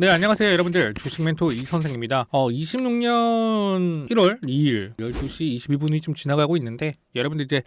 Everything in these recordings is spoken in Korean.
네, 안녕하세요 여러분들, 주식멘토 이선생입니다. 26년 1월 2일 12시 22분이 좀 지나가고 있는데, 여러분들 이제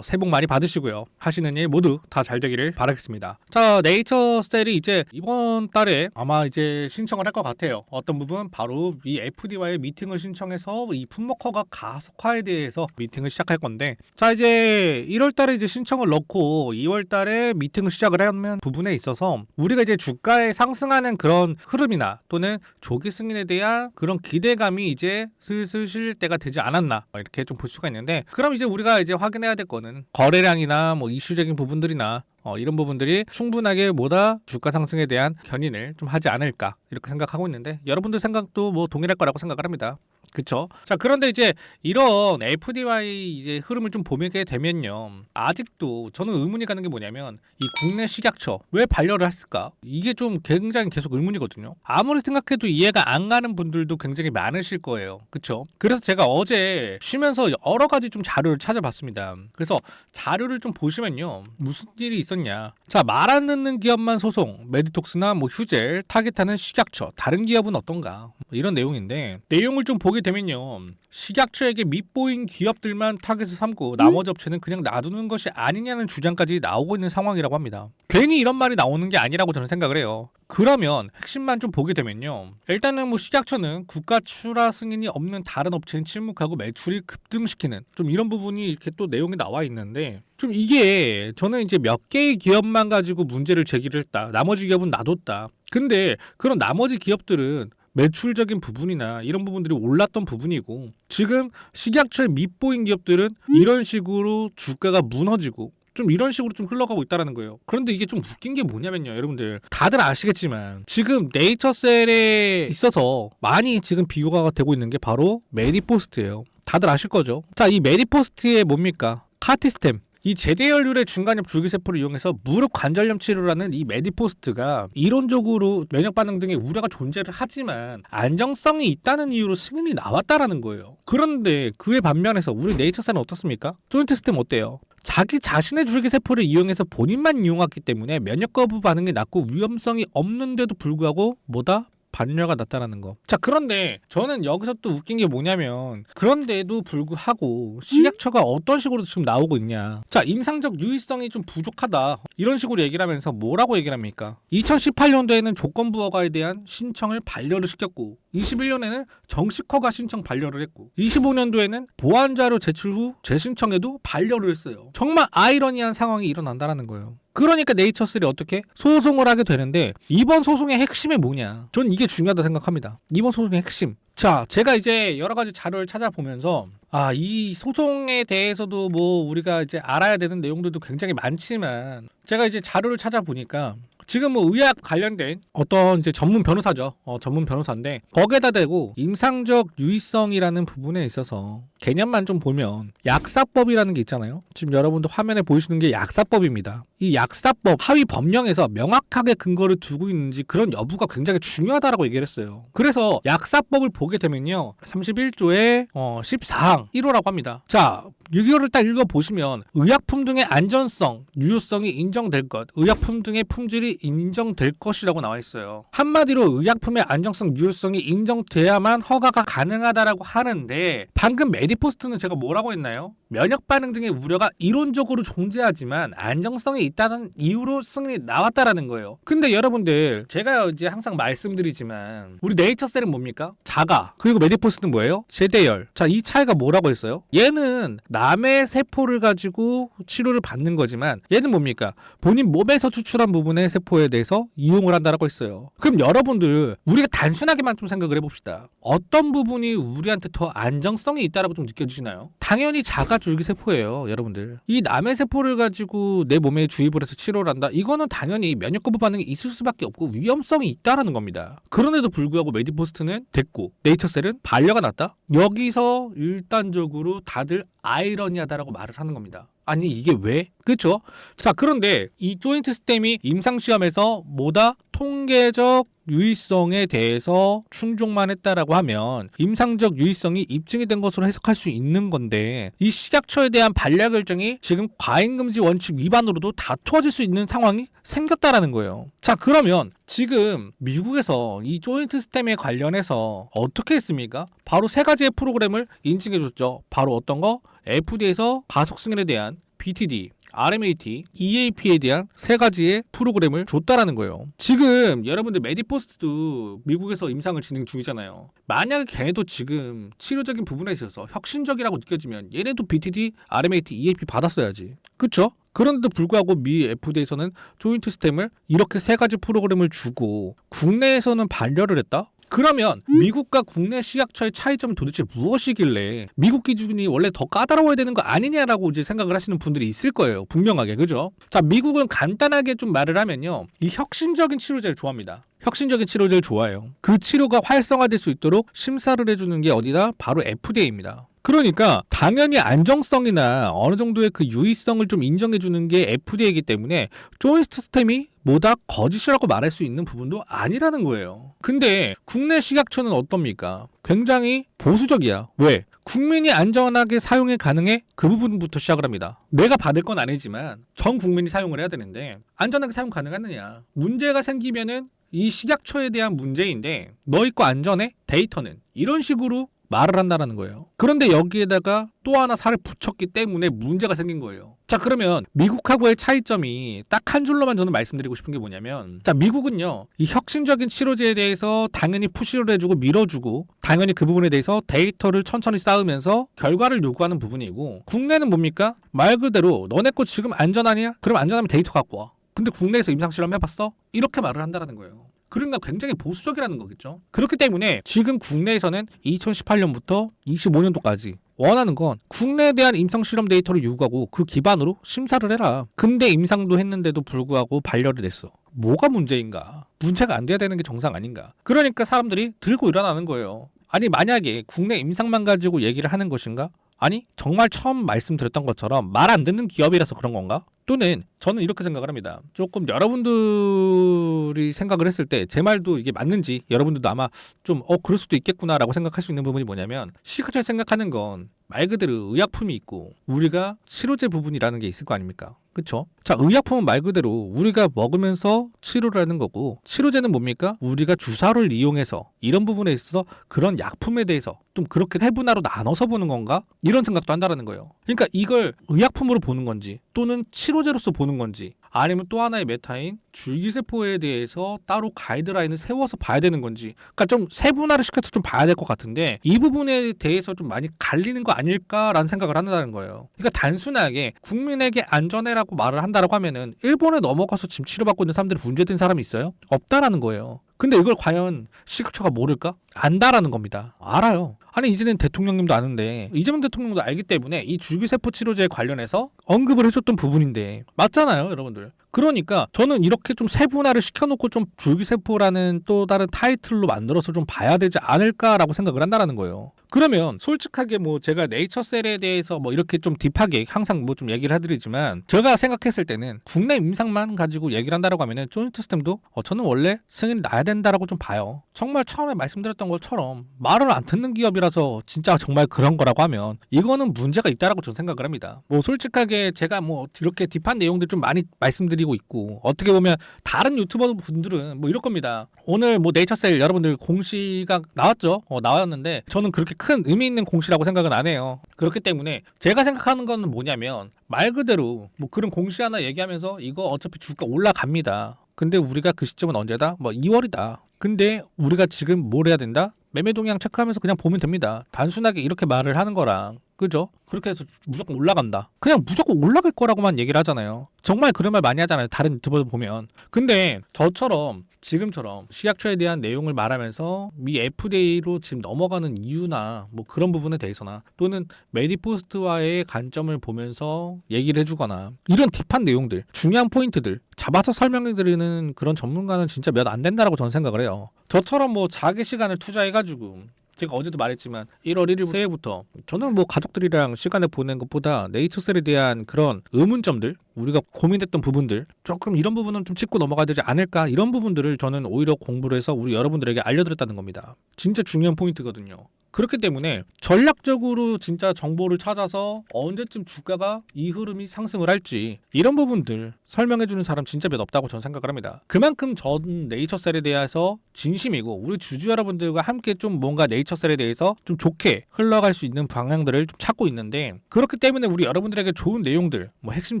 새해 복 많이 받으시고요, 하시는 일 모두 다 잘 되기를 바라겠습니다. 자, 네이처셀이 이제 이번 달에 아마 이제 신청을 할 것 같아요. 어떤 부분? 바로 이 FD와의 미팅을 신청해서 이 품목화가 가속화에 대해서 미팅을 시작할 건데, 자, 이제 1월 달에 이제 신청을 넣고 2월 달에 미팅을 시작을 하면 부분에 있어서 우리가 이제 주가에 상승하는 그런 흐름이나 또는 조기 승인에 대한 그런 기대감이 이제 슬슬 실 때가 되지 않았나, 이렇게 좀 볼 수가 있는데, 그럼 이제 우리가 이제 확인해야 될 거는 거래량이나 뭐 이슈적인 부분들이나 이런 부분들이 충분하게 뭐다 주가 상승에 대한 견인을 좀 하지 않을까, 이렇게 생각하고 있는데, 여러분들 생각도 뭐 동일할 거라고 생각을 합니다. 그쵸? 자, 그런데 이제 이런 FDY 이제 흐름을 좀 보게 되면요, 아직도 저는 의문이 가는 게 뭐냐면, 이 국내 식약처 왜 반려를 했을까? 이게 좀 굉장히 계속 의문이거든요. 아무리 생각해도 이해가 안 가는 분들도 굉장히 많으실 거예요. 그쵸? 그래서 제가 어제 쉬면서 여러 가지 좀 자료를 찾아봤습니다. 그래서 자료를 좀 보시면요, 무슨 일이 있었냐. 자, 말 안 듣는 기업만 소송, 메디톡스나 뭐 휴젤 타겟하는 식약처, 다른 기업은 어떤가, 이런 내용인데, 내용을 좀 보게 되면요, 식약처에게 밉보인 기업들만 타겟을 삼고 나머지 업체는 그냥 놔두는 것이 아니냐는 주장까지 나오고 있는 상황이라고 합니다. 괜히 이런 말이 나오는 게 아니라고 저는 생각을 해요. 그러면 핵심만 좀 보게 되면요, 일단은 뭐 식약처는 국가 출하 승인이 없는 다른 업체는 침묵하고 매출이 급등시키는 좀 이런 부분이 이렇게 또 내용이 나와 있는데, 좀 이게 저는 이제 몇 개의 기업만 가지고 문제를 제기를 했다, 나머지 기업은 놔뒀다. 근데 그런 나머지 기업들은 매출적인 부분이나 이런 부분들이 올랐던 부분이고, 지금 식약처에 밉보인 기업들은 이런 식으로 주가가 무너지고 좀 이런 식으로 좀 흘러가고 있다는 거예요. 그런데 이게 좀 웃긴 게 뭐냐면요, 여러분들 다들 아시겠지만 지금 네이처셀에 있어서 많이 지금 비교가 되고 있는 게 바로 메디포스트예요. 다들 아실 거죠? 자, 이 메디포스트의 뭡니까? 카티스템, 이 제대혈률의 중간엽 줄기세포를 이용해서 무릎 관절염 치료를 하는 이 메디포스트가 이론적으로 면역 반응 등의 우려가 존재를 하지만 안정성이 있다는 이유로 승인이 나왔다라는 거예요. 그런데 그에 반면에서 우리 네이처셀은 어떻습니까? 조인트 스템 어때요? 자기 자신의 줄기세포를 이용해서 본인만 이용했기 때문에 면역 거부 반응이 낮고 위험성이 없는데도 불구하고 뭐다? 반려가 났다라는 거. 자, 그런데 저는 여기서 또 웃긴 게 뭐냐면, 그런데도 불구하고 식약처가 어떤 식으로 지금 나오고 있냐. 자, 임상적 유의성이 좀 부족하다, 이런 식으로 얘기를 하면서 뭐라고 얘기를 합니까? 2018년도에는 조건부 허가에 대한 신청을 반려를 시켰고, 21년에는 정식 허가 신청 반려를 했고, 25년도에는 보완자료 제출 후 재신청에도 반려를 했어요. 정말 아이러니한 상황이 일어난다는 거예요. 그러니까 네이처셀이 어떻게 소송을 하게 되는데, 이번 소송의 핵심이 뭐냐, 전 이게 중요하다 생각합니다. 이번 소송의 핵심. 자, 제가 이제 여러 가지 자료를 찾아보면서 이 소송에 대해서도 뭐 우리가 이제 알아야 되는 내용들도 굉장히 많지만, 제가 이제 자료를 찾아보니까 지금 뭐 의학 관련된 어떤 이제 전문 변호사죠. 전문 변호사인데, 거기에다 대고 임상적 유의성이라는 부분에 있어서 개념만 좀 보면 약사법이라는 게 있잖아요. 지금 여러분들 화면에 보이시는 게 약사법입니다. 이 약사법 하위 법령에서 명확하게 근거를 두고 있는지 그런 여부가 굉장히 중요하다라고 얘기를 했어요. 그래서 약사법을 보게 되면요, 31조의 14항 1호라고 합니다. 자, 이거를 딱 읽어보시면 의약품 등의 안전성, 유효성이 인정될 것, 의약품 등의 품질이 인정될 것이라고 나와 있어요. 한마디로 의약품의 안정성, 유효성이 인정돼야만 허가가 가능하다라고 하는데, 방금 메디포스트는 제가 뭐라고 했나요? 면역 반응 등의 우려가 이론적으로 존재하지만 안정성이 있다는 이유로 승인이 나왔다라는 거예요. 근데 여러분들, 제가 이제 항상 말씀드리지만 우리 네이처셀은 뭡니까? 자가, 그리고 메디포스트는 뭐예요? 제대열. 자, 이 차이가 뭐라고 했어요? 얘는 남의 세포를 가지고 치료를 받는 거지만, 얘는 뭡니까? 본인 몸에서 추출한 부분의 세포에 대해서 이용을 한다라고 했어요. 그럼 여러분들, 우리가 단순하게만 좀 생각을 해봅시다. 어떤 부분이 우리한테 더 안정성이 있다라고 좀 느껴지시나요? 당연히 자가 줄기세포예요, 여러분들. 이 남의 세포를 가지고 내 몸에 주입을 해서 치료를 한다, 이거는 당연히 면역 거부 반응이 있을 수밖에 없고 위험성이 있다라는 겁니다. 그런데도 불구하고 메디포스트는 됐고 네이처셀은 반려가 났다? 여기서 일단적으로 다들 아이러니하다라고 말을 하는 겁니다. 아니, 이게 왜? 그쵸? 자, 그런데 이 조인트 스템이 임상시험에서 뭐다? 통계적 유의성에 대해서 충족만 했다라고 하면 임상적 유의성이 입증이 된 것으로 해석할 수 있는 건데, 이 식약처에 대한 반려 결정이 지금 과잉금지 원칙 위반으로도 다투어질 수 있는 상황이 생겼다라는 거예요. 자, 그러면 지금 미국에서 이 조인트 스템에 관련해서 어떻게 했습니까? 바로 세 가지의 프로그램을 인증해줬죠. 바로 어떤 거? FDA에서 가속 승인에 대한 BTD, RMAT, EAP에 대한 세 가지의 프로그램을 줬다라는 거예요. 지금 여러분들 메디포스트도 미국에서 임상을 진행 중이잖아요. 만약에 걔네도 지금 치료적인 부분에 있어서 혁신적이라고 느껴지면 얘네도 BTD, RMAT, EAP 받았어야지. 그쵸? 그런데도 불구하고 미 FDA에서는 조인트 스템을 이렇게 세 가지 프로그램을 주고 국내에서는 반려를 했다? 그러면 미국과 국내 식약처의 차이점은 도대체 무엇이길래 미국 기준이 원래 더 까다로워야 되는 거 아니냐라고 이제 생각을 하시는 분들이 있을 거예요. 분명하게. 그죠? 자, 미국은 간단하게 좀 말을 하면요, 이 혁신적인 치료제를 좋아합니다. 혁신적인 치료제를 좋아해요. 그 치료가 활성화될 수 있도록 심사를 해주는 게 어디다? 바로 FDA입니다. 그러니까 당연히 안정성이나 어느 정도의 그 유의성을 좀 인정해주는 게 FDA이기 때문에 조인트 스템이 뭐다 거짓이라고 말할 수 있는 부분도 아니라는 거예요. 근데 국내 식약처는 어떻습니까? 굉장히 보수적이야. 왜? 국민이 안전하게 사용이 가능해? 그 부분부터 시작을 합니다. 내가 받을 건 아니지만 전 국민이 사용을 해야 되는데 안전하게 사용 가능하느냐? 문제가 생기면은 이 식약처에 대한 문제인데 너희 거 안전해? 데이터는? 이런 식으로 말을 한다는 거예요. 그런데 여기에다가 또 하나 살을 붙였기 때문에 문제가 생긴 거예요. 자, 그러면 미국하고의 차이점이 딱 한 줄로만 저는 말씀드리고 싶은 게 뭐냐면, 자, 미국은요, 이 혁신적인 치료제에 대해서 당연히 푸시를 해주고 밀어주고 당연히 그 부분에 대해서 데이터를 천천히 쌓으면서 결과를 요구하는 부분이고, 국내는 뭡니까? 말 그대로 너네 거 지금 안전하냐? 그럼 안전하면 데이터 갖고 와. 근데 국내에서 임상실험 해봤어? 이렇게 말을 한다는 거예요. 그러니까 굉장히 보수적이라는 거겠죠. 그렇기 때문에 지금 국내에서는 2018년부터 25년도까지 원하는 건 국내에 대한 임상실험 데이터를 요구하고 그 기반으로 심사를 해라. 근데 임상도 했는데도 불구하고 반려를 냈어. 뭐가 문제인가? 문제가 안 돼야 되는 게 정상 아닌가? 그러니까 사람들이 들고 일어나는 거예요. 아니, 만약에 국내 임상만 가지고 얘기를 하는 것인가? 아니, 정말 처음 말씀드렸던 것처럼 말 안 듣는 기업이라서 그런 건가? 또는 저는 이렇게 생각을 합니다. 조금 여러분들이 생각을 했을 때 제 말도 이게 맞는지 여러분들도 아마 좀 그럴 수도 있겠구나라고 생각할 수 있는 부분이 뭐냐면, 식약처에 생각하는 건 말 그대로 의약품이 있고 우리가 치료제 부분이라는 게 있을 거 아닙니까? 그쵸? 자, 의약품은 말 그대로 우리가 먹으면서 치료를 하는 거고, 치료제는 뭡니까? 우리가 주사를 이용해서 이런 부분에 있어서 그런 약품에 대해서 좀 그렇게 세분화로 나눠서 보는 건가? 이런 생각도 한다라는 거예요. 그러니까 이걸 의약품으로 보는 건지 또는 치료제로서 보는 건지, 아니면 또 하나의 메타인 줄기세포에 대해서 따로 가이드라인을 세워서 봐야 되는 건지, 그러니까 좀 세분화를 시켜서 좀 봐야 될 것 같은데 이 부분에 대해서 좀 많이 갈리는 거 아닐까라는 생각을 한다는 거예요. 그러니까 단순하게 국민에게 안전해라고 말을 한다라고 하면은 일본에 넘어가서 지금 치료받고 있는 사람들이 문제된 사람이 있어요? 없다라는 거예요. 근데 이걸 과연 식약처가 모를까? 안다라는 겁니다. 알아요. 아니, 이제는 대통령님도 아는데, 이재명 대통령도 알기 때문에 이 줄기세포 치료제에 관련해서 언급을 해줬던 부분인데 맞잖아요, 여러분들. 그러니까 저는 이렇게 좀 세분화를 시켜놓고 좀 줄기세포라는 또 다른 타이틀로 만들어서 좀 봐야 되지 않을까라고 생각을 한다는 거예요. 그러면 솔직하게 뭐 제가 네이처셀에 대해서 뭐 이렇게 좀 딥하게 항상 뭐 좀 얘기를 해드리지만, 제가 생각했을 때는 국내 임상만 가지고 얘기를 한다라고 하면은 조인트 스템도 저는 원래 승인이 나야 된다라고 좀 봐요. 정말 처음에 말씀드렸던 것처럼 말을 안 듣는 기업이라서 진짜 정말 그런 거라고 하면 이거는 문제가 있다라고 저는 생각을 합니다. 뭐 솔직하게 제가 뭐 이렇게 딥한 내용들 좀 많이 말씀드리고 있고, 어떻게 보면 다른 유튜버 분들은 뭐 이럴 겁니다. 오늘 뭐 네이처셀 여러분들 공시가 나왔죠? 나왔는데 저는 그렇게 큰 의미 있는 공시라고 생각은 안 해요. 그렇기 때문에 제가 생각하는 거는 뭐냐면, 말 그대로 뭐 그런 공시 하나 얘기하면서 이거 어차피 주가 올라갑니다. 근데 우리가 그 시점은 언제다? 뭐 2월이다. 근데 우리가 지금 뭘 해야 된다? 매매 동향 체크하면서 그냥 보면 됩니다. 단순하게 이렇게 말을 하는 거랑, 그죠? 그렇게 해서 무조건 올라간다. 그냥 무조건 올라갈 거라고만 얘기를 하잖아요. 정말 그런 말 많이 하잖아요, 다른 유튜버들 보면. 근데 저처럼 지금처럼 식약처에 대한 내용을 말하면서 미 FDA로 지금 넘어가는 이유나 뭐 그런 부분에 대해서나, 또는 메디포스트와의 관점을 보면서 얘기를 해주거나, 이런 딥한 내용들, 중요한 포인트들 잡아서 설명해드리는 그런 전문가는 진짜 몇 안 된다라고 저는 생각을 해요. 저처럼 뭐 자기 시간을 투자해가지고 제가 어제도 말했지만 1월 1일부터 새해부터 저는 뭐 가족들이랑 시간을 보낸 것보다 네이처셀에 대한 그런 의문점들, 우리가 고민했던 부분들, 조금 이런 부분은 좀 짚고 넘어가야 되지 않을까, 이런 부분들을 저는 오히려 공부를 해서 우리 여러분들에게 알려드렸다는 겁니다. 진짜 중요한 포인트거든요. 그렇기 때문에 전략적으로 진짜 정보를 찾아서 언제쯤 주가가 이 흐름이 상승을 할지 이런 부분들 설명해주는 사람 진짜 몇 없다고 저는 생각을 합니다. 그만큼 전 네이처셀에 대해서 진심이고 우리 주주 여러분들과 함께 좀 뭔가 네이처셀에 대해서 좀 좋게 흘러갈 수 있는 방향들을 좀 찾고 있는데, 그렇기 때문에 우리 여러분들에게 좋은 내용들, 뭐 핵심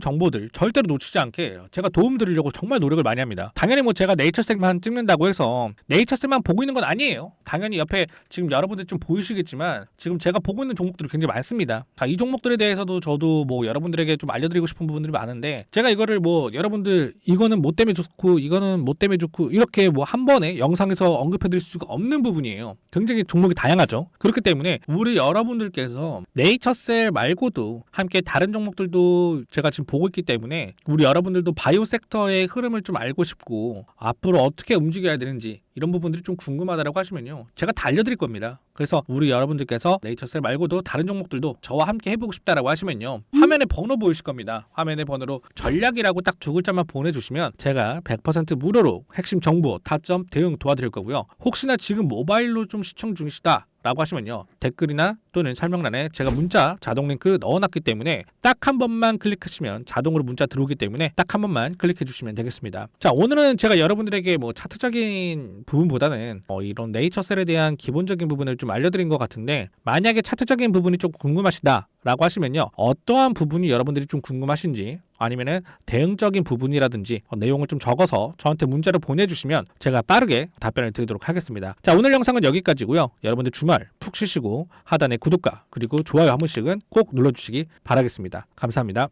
정보들 절대로 놓치지 않게 제가 도움 드리려고 정말 노력을 많이 합니다. 당연히 뭐 제가 네이처셀만 찍는다고 해서 네이처셀만 보고 있는 건 아니에요. 당연히 옆에 지금 여러분들 좀 보이시겠지만 지금 제가 보고 있는 종목들이 굉장히 많습니다. 자, 이 종목들에 대해서도 저도 뭐 여러분들에게 좀 알려드리고 싶은 부분들이 많은데, 제가 이거를 뭐 여러분들 이거는 뭐 때문에 좋고 이거는 뭐 때문에 좋고 이렇게 뭐 한 번에 영상에서 언급해드릴 수가 없는 부분이에요. 굉장히 종목이 다양하죠. 그렇기 때문에 우리 여러분들께서 네이처셀 말고도 함께 다른 종목들도 제가 지금 보고 있기 때문에 우리 여러분들도 바이오 섹터의 흐름을 좀 알고 싶고 앞으로 어떻게 움직여야 되는지 이런 부분들이 좀 궁금하다라고 하시면요, 제가 다 알려드릴 겁니다. 그래서 우리 여러분들께서 네이처셀 말고도 다른 종목들도 저와 함께 해보고 싶다라고 하시면요, 화면에 번호 보이실 겁니다. 화면에 번호로 전략이라고 딱 두 글자만 보내주시면 제가 100% 무료로 핵심 정보, 타점, 대응 도와드릴 거고요. 혹시나 지금 모바일로 좀 시청 중이시다 라고 하시면요, 댓글이나 또는 설명란에 제가 문자 자동 링크 넣어놨기 때문에 딱 한 번만 클릭하시면 자동으로 문자 들어오기 때문에 딱 한 번만 클릭해 주시면 되겠습니다. 자, 오늘은 제가 여러분들에게 뭐 차트적인 부분보다는 이런 네이처셀에 대한 기본적인 부분을 좀 알려드린 것 같은데, 만약에 차트적인 부분이 좀 궁금하시다 라고 하시면요, 어떠한 부분이 여러분들이 좀 궁금하신지 아니면은 대응적인 부분이라든지 내용을 좀 적어서 저한테 문자로 보내주시면 제가 빠르게 답변을 드리도록 하겠습니다. 자, 오늘 영상은 여기까지고요. 여러분들 주말 푹 쉬시고 하단에 구독과 그리고 좋아요 한 번씩은 꼭 눌러주시기 바라겠습니다. 감사합니다.